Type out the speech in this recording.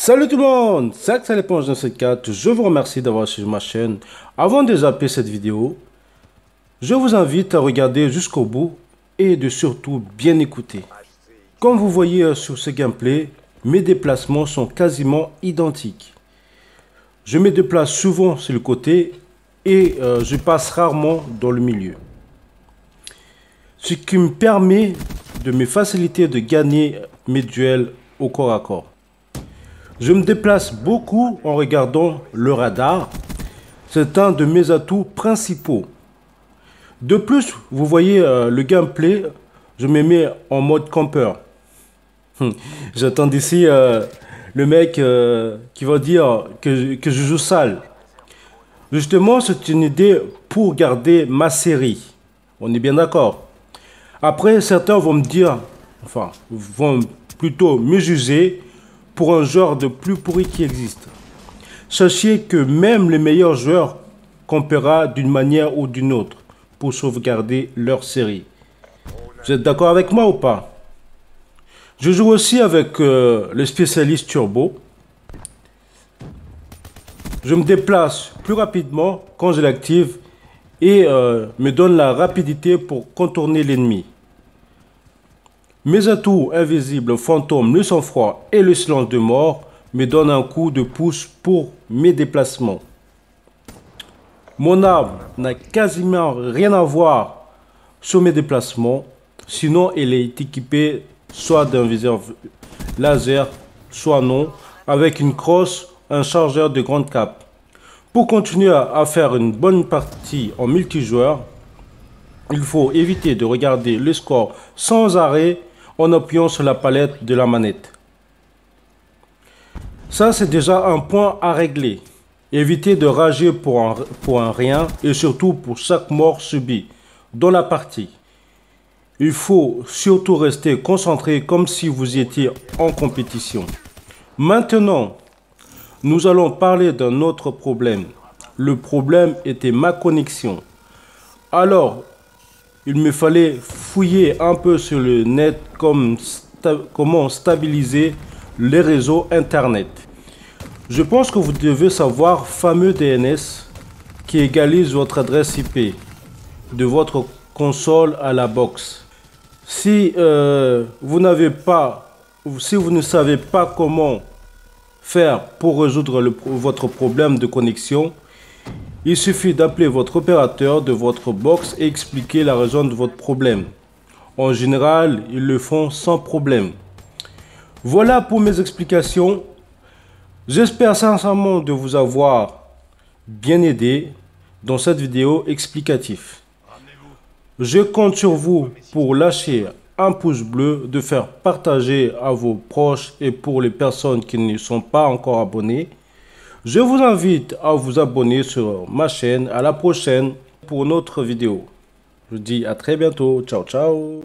Salut tout le monde, c'est Axel Éponge dans cette 4. Je vous remercie d'avoir suivi ma chaîne. Avant de zapper cette vidéo, je vous invite à regarder jusqu'au bout et de surtout bien écouter. Comme vous voyez sur ce gameplay, mes déplacements sont quasiment identiques. Je me déplace souvent sur le côté et je passe rarement dans le milieu. Ce qui me permet de me faciliter de gagner mes duels au corps à corps. Je me déplace beaucoup en regardant le radar. C'est un de mes atouts principaux. De plus, vous voyez le gameplay, je me mets en mode campeur. J'attends d'ici le mec qui va dire que je joue sale. Justement, c'est une idée pour garder ma série. On est bien d'accord. Après, certains vont me dire, enfin, vont plutôt me juger pour un genre de plus pourri qui existe. Sachez que même les meilleurs joueurs campera d'une manière ou d'une autre pour sauvegarder leur série. Vous êtes d'accord avec moi ou pas? Je joue aussi avec le spécialiste turbo. Je me déplace plus rapidement quand je l'active et me donne la rapidité pour contourner l'ennemi. Mes atouts invisibles, fantômes, le sang-froid et le silence de mort me donnent un coup de pouce pour mes déplacements. Mon arme n'a quasiment rien à voir sur mes déplacements, sinon elle est équipée soit d'un viseur laser, soit non, avec une crosse, un chargeur de grande cape. Pour continuer à faire une bonne partie en multijoueur, il faut éviter de regarder le score sans arrêt en appuyant sur la palette de la manette. Ça, c'est déjà un point à régler. Évitez de rager pour un rien et surtout pour chaque mort subie dans la partie. Il faut surtout rester concentré comme si vous étiez en compétition. Maintenant, nous allons parler d'un autre problème. Le problème était ma connexion. Alors, il me fallait fouiller un peu sur le net comment stabiliser les réseaux internet. Je pense que vous devez savoir fameux DNS qui égalise votre adresse IP de votre console à la box. Si vous ne savez pas comment faire pour résoudre votre problème de connexion, il suffit d'appeler votre opérateur de votre box et expliquer la raison de votre problème. En général, ils le font sans problème. Voilà pour mes explications. J'espère sincèrement de vous avoir bien aidé dans cette vidéo explicative. Je compte sur vous pour lâcher un pouce bleu, de faire partager à vos proches et pour les personnes qui ne sont pas encore abonnées. Je vous invite à vous abonner sur ma chaîne. À la prochaine pour une autre vidéo. Je vous dis à très bientôt. Ciao, ciao.